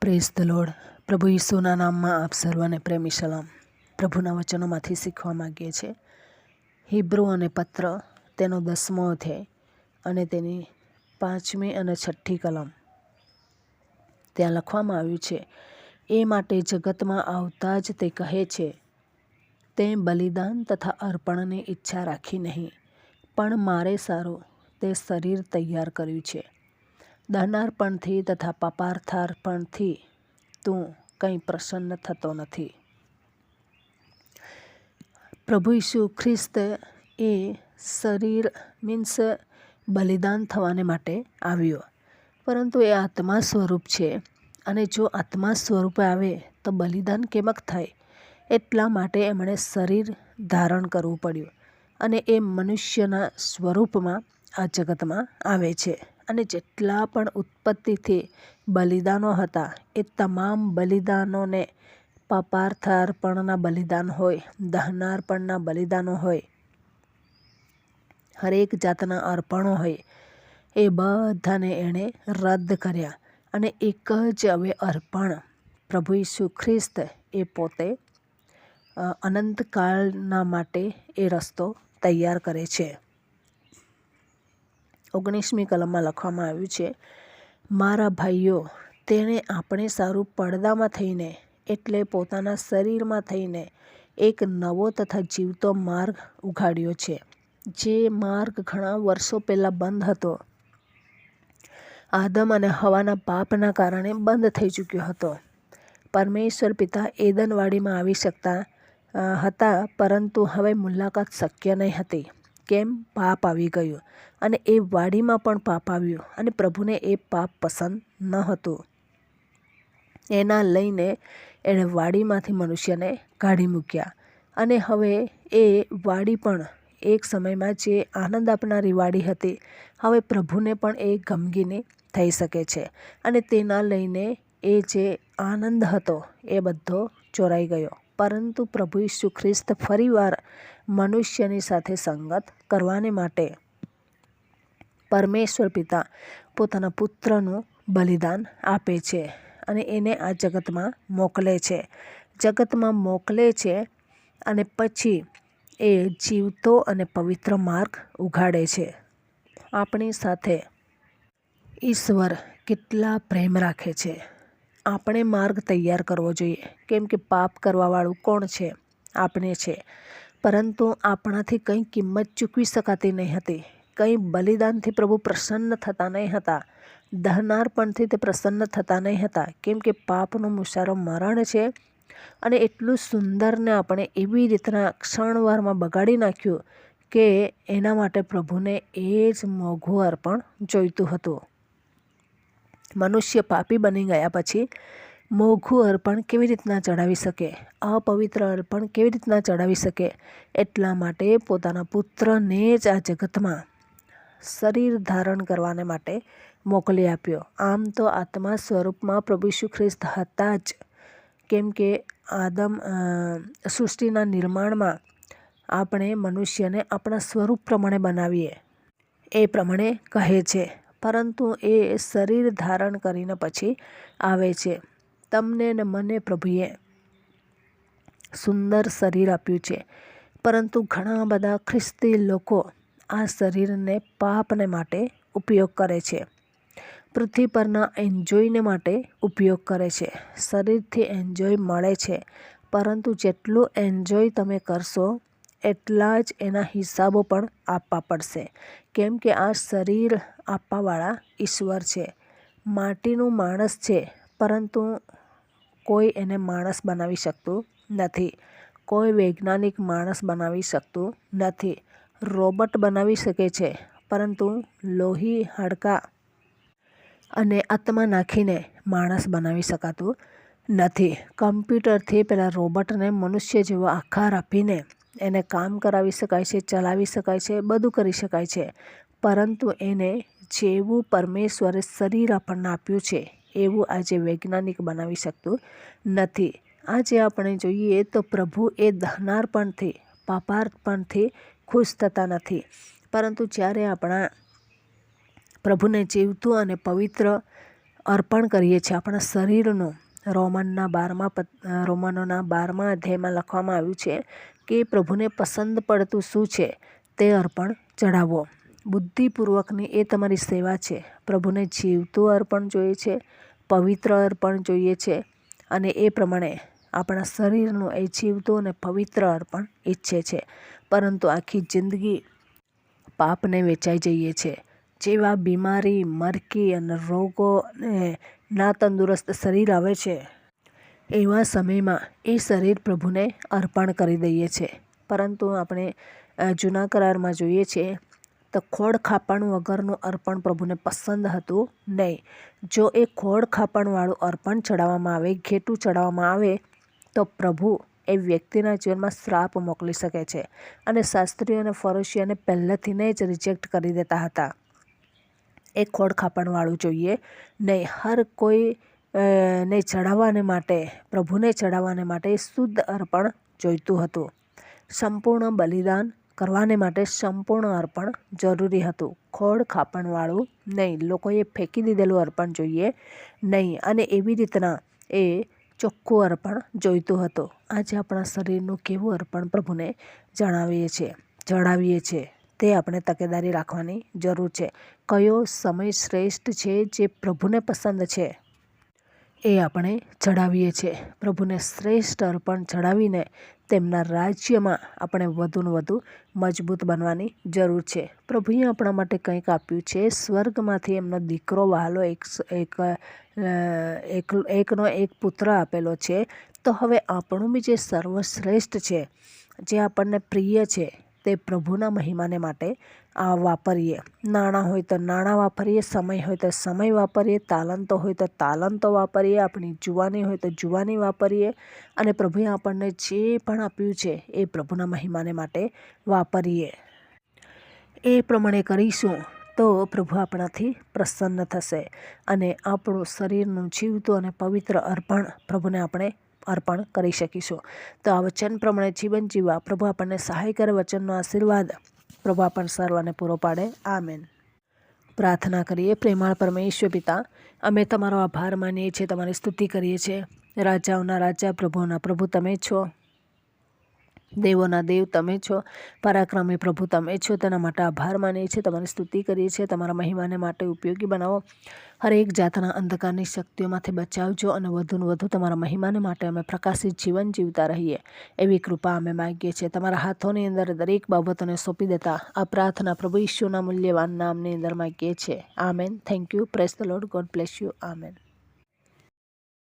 Praise the lord. પ્રભુ ઈસુના નામમાં આપ સર્વને પ્રેમી સલામ. પ્રભુના વચનોમાંથી શીખવા માગીએ છીએ. હિબ્રુ અને પત્ર તેનો 10મો અધ્યાય અને તેની 5મી અને 6ઠ્ઠી કલમ. ત્યાં લખવામાં આવ્યું છે, એ માટે જગતમાં આવતા જ તે કહે છે, તે બલિદાન તથા અર્પણની ઈચ્છા રાખી નહીં, પણ મારે સારું તે શરીર તૈયાર કર્યું છે. દહનાર્પણથી તથા પાપાર્થાર્પણથી તું કંઈ પ્રસન્ન થતો નથી. પ્રભુ ઈસુ ખ્રિસ્ત એ શરીર બલિદાન થવાને માટે આવ્યો, પરંતુ એ આત્મા સ્વરૂપ છે, અને જો આત્મા સ્વરૂપે આવે તો બલિદાન કેમક થાય? એટલા માટે એમણે શરીર ધારણ કરવું પડ્યું, અને એ મનુષ્યના સ્વરૂપમાં આ જગતમાં આવે છે. અને જેટલા પણ ઉત્પત્તિથી બલિદાનો હતા, એ તમામ બલિદાનોને, પાપાર્થાર્પણના બલિદાન હોય, દહનાર્પણના બલિદાનો હોય, હરેક જાતના અર્પણો હોય, એ બધાને એણે રદ કર્યા. અને એક જ હવે અર્પણ પ્રભુ ઈસુ ખ્રિસ્ત એ પોતે અનંતકાળના માટે એ રસ્તો તૈયાર કરે છે. 19મી કલમમાં લખવામાં આવ્યું છે, મારા ભાઈઓ, તેણે આપણે સારું પડદામાં થઈને, એટલે પોતાના શરીરમાં થઈને એક નવો તથા જીવતો માર્ગ ઉઘાડ્યો છે. જે માર્ગ ઘણા વર્ષો પહેલાં બંધ હતો, આદમ અને હવાના પાપના કારણે બંધ થઈ ચૂક્યો હતો. પરમેશ્વર પિતા એદનવાડીમાં આવી શકતા હતા, પરંતુ હવે મુલાકાત શક્ય નહીં હતી. કેમ? પાપ આવી ગયું, અને એ વાડીમાં પણ પાપ આવ્યું, અને પ્રભુને એ પાપ પસંદ ન હતું. એના લઈને એણે વાડીમાંથી મનુષ્યને કાઢી મૂક્યા. અને હવે એ વાડી પણ એક સમયમાં જે આનંદ આપનારી વાડી હતી, હવે પ્રભુને પણ એ ગમગીની થઈ શકે છે. અને તેના લઈને એ જે આનંદ હતો એ બધો ચોરાઈ ગયો. પરંતુ પ્રભુ ઈસુ ખ્રિસ્ત ફરીવાર મનુષ્યની સાથે સંગત કરવાને માટે પરમેશ્વર પિતા પોતાના પુત્રનું બલિદાન આપે છે, અને એને આ જગતમાં મોકલે છે. જગતમાં મોકલે છે, અને પછી એ જીવતો અને પવિત્ર માર્ગ ઉઘાડે છે. આપણી સાથે ઈશ્વર કેટલા પ્રેમ રાખે છે. આપણે માર્ગ તૈયાર કરવો જોઈએ, કેમ કે પાપ કરવાવાળું કોણ છે? આપણે છે. પરંતુ આપણાથી કંઈ કિંમત ચૂકવી શકાતી નહીં હતી. કંઈ બલિદાનથી પ્રભુ પ્રસન્ન થતા નહીં હતા. દહનાર્પણથી તે પ્રસન્ન થતા નહીં હતા, કેમ કે પાપનો મુસારો મરણ છે. અને એટલું સુંદરને આપણે એવી રીતના ક્ષણવારમાં બગાડી નાખ્યું કે એના માટે પ્રભુને એ જ મોંઘું અર્પણ જોઈતું હતું. મનુષ્ય પાપી બની ગયા પછી મોંઘું અર્પણ કેવી રીતના ચડાવી શકે? અપવિત્ર અર્પણ કેવી રીતના ચડાવી શકે? એટલા માટે પોતાના પુત્રને જ આ જગતમાં શરીર ધારણ કરવાને માટે મોકલી આપ્યો. આમ તો આત્મા સ્વરૂપમાં પ્રભુ ઈસુ ખ્રિસ્ત હતા જ, કેમ કે આદમ સૃષ્ટિના નિર્માણમાં આપણે મનુષ્યને આપણા સ્વરૂપ પ્રમાણે બનાવીએ, એ પ્રમાણે કહે છે. પરંતુ એ શરીર ધારણ કરીને પછી આવે છે. તમને ને મને પ્રભુએ સુંદર શરીર આપ્યું છે, પરંતુ ઘણા બધા ખ્રિસ્તી લોકો આ શરીરને પાપને માટે ઉપયોગ કરે છે. પૃથ્વી પરના એન્જોયને માટે ઉપયોગ કરે છે. શરીરથી એન્જોય મળે છે, પરંતુ જેટલું એન્જોય તમે કરશો એટલા જ એના હિસાબો પણ આપવા પડશે, કેમ કે આ શરીર આપવાવાળા ઈશ્વર છે. માટીનું માણસ છે, પરંતુ કોઈ એને માણસ બનાવી શકતું નથી. કોઈ વૈજ્ઞાનિક માણસ બનાવી શકતું નથી. રોબોટ બનાવી શકે છે, પરંતુ લોહી, હાડકાં અને આત્મા નાખીને માણસ બનાવી શકાતું નથી. કમ્પ્યુટરથી પેલા રોબોટને મનુષ્ય જેવો આકાર આપીને એને કામ કરાવી શકાય છે, ચલાવી શકાય છે, બધું કરી શકાય છે. પરંતુ એને જેવું પરમેશ્વરે શરીર આપણને આપ્યું છે, એવું આજે વૈજ્ઞાનિક બનાવી શકતું નથી. આજે આપણે જોઈએ તો પ્રભુ એ દહનાર્પણથી, પાપાર્પણથી ખુશ થતા નથી. પરંતુ જ્યારે આપણા પ્રભુને જીવતું અને પવિત્ર અર્પણ કરીએ છીએ, આપણા શરીરનું. રોમનોના 12મા અધ્યાયમાં લખવામાં આવ્યું છે કે પ્રભુને પસંદ પડતું શું છે તે અર્પણ ચઢાવો. બુદ્ધિપૂર્વકની એ તમારી સેવા છે. પ્રભુને જીવતું અર્પણ જોઈએ છે, પવિત્ર અર્પણ જોઈએ છે, અને એ પ્રમાણે આપણા શરીરનું એ જીવતું અને પવિત્ર અર્પણ ઈચ્છે છે. પરંતુ આખી જિંદગી પાપને વેચાઈ જઈએ છીએ. જેવા બીમારી, મરકી અને રોગો અને ના તંદુરસ્ત શરીર આવે છે, એવા સમયમાં એ શરીર પ્રભુને અર્પણ કરી દઈએ છીએ. પરંતુ આપણે જૂના કરારમાં જોઈએ છીએ તો ખોડ ખાપણ વગરનું અર્પણ પ્રભુને પસંદ હતું નહીં. જો એ ખોડ ખાપણવાળું અર્પણ ચડાવવામાં આવે, ઘેટું ચડાવવામાં આવે, તો પ્રભુ એ વ્યક્તિના જીવનમાં શ્રાપ મોકલી શકે છે. અને શાસ્ત્રીઓ અને ફરોશીઓને પહેલેથીને જ રિજેક્ટ કરી દેતા હતા. એ ખોડ ખાપણવાળું જોઈએ નહીં. હર કોઈ ને ચડાવવાને માટે, પ્રભુને ચડાવવાને માટે શુદ્ધ અર્પણ જોઈતું હતું. સંપૂર્ણ બલિદાન કરવાને માટે સંપૂર્ણ અર્પણ જરૂરી હતું, ખોડ ખાપણવાળું નહીં. લોકોએ ફેંકી દીધેલું અર્પણ જોઈએ નહીં, અને એવી રીતના એ ચોખ્ખું અર્પણ જોઈતું હતું. આજે આપણા શરીરનું કેવું અર્પણ પ્રભુને ચડાવીએ છીએ તે આપણે તકેદારી રાખવાની જરૂર છે. કયો સમય શ્રેષ્ઠ છે જે પ્રભુને પસંદ છે એ આપણે ચડાવીએ છીએ. પ્રભુને શ્રેષ્ઠ અર્પણ ચડાવીને તેમના રાજ્યમાં આપણે વધુને વધુ મજબૂત બનવાની જરૂર છે. પ્રભુએ આપણા માટે કંઈક આપ્યું છે. સ્વર્ગમાંથી એમનો દીકરો વહાલો એકનો એક પુત્ર આપેલો છે. તો હવે આપણું બી જે સર્વશ્રેષ્ઠ છે, જે આપણને પ્રિય છે, તે પ્રભુના મહિમાને માટે વાપરીએ. નાણાં હોય તો નાણાં વાપરીએ, સમય હોય તો સમય વાપરીએ, તાલંતો હોય તો તાલંતો વાપરીએ, આપણી જુવાની હોય તો જુવાની વાપરીએ, અને પ્રભુએ આપણને જે પણ આપ્યું છે એ પ્રભુના મહિમાને માટે વાપરીએ. એ પ્રમાણે કરીશું તો પ્રભુ આપણાથી પ્રસન્ન થશે, અને આપણું શરીરનું જીવતું અને પવિત્ર અર્પણ પ્રભુને આપણે અર્પણ કરી શકીશું. તો આ વચન પ્રમાણે જીવન જીવવા પ્રભુ આપણને સહાય કરે. વચનનો આશીર્વાદ પ્રભુ આપણને સર્વને પૂરો પાડે. આમેન. પ્રાર્થના કરીએ. પ્રેમાળ પરમેશ્વર પિતા, અમે તમારો આભાર માનીએ છીએ, તમારી સ્તુતિ કરીએ છીએ. રાજાઓના રાજા, પ્રભુના પ્રભુ તમે છો, દેવોના દેવ તમે છો, પરાક્રમી પ્રભુ તમે છો. તેના માટે આભાર માનીએ છીએ, તમારી સ્તુતિ કરીએ છીએ. તમારા મહિમાને માટે ઉપયોગી બનાવો. હરેક જાતના અંધકારની શક્તિઓમાંથી બચાવજો, અને વધુને વધુ તમારા મહિમાને માટે અમે પ્રકાશિત જીવન જીવતા રહીએ એવી કૃપા અમે માગીએ છીએ. તમારા હાથોની અંદર દરેક બાબતોને સોંપી દેતા આ પ્રાર્થના પ્રભુ ઈશ્વરના મૂલ્યવાન નામની અંદર માગીએ છીએ. Amen. Thank you. Praise the lord. God bless you. Amen.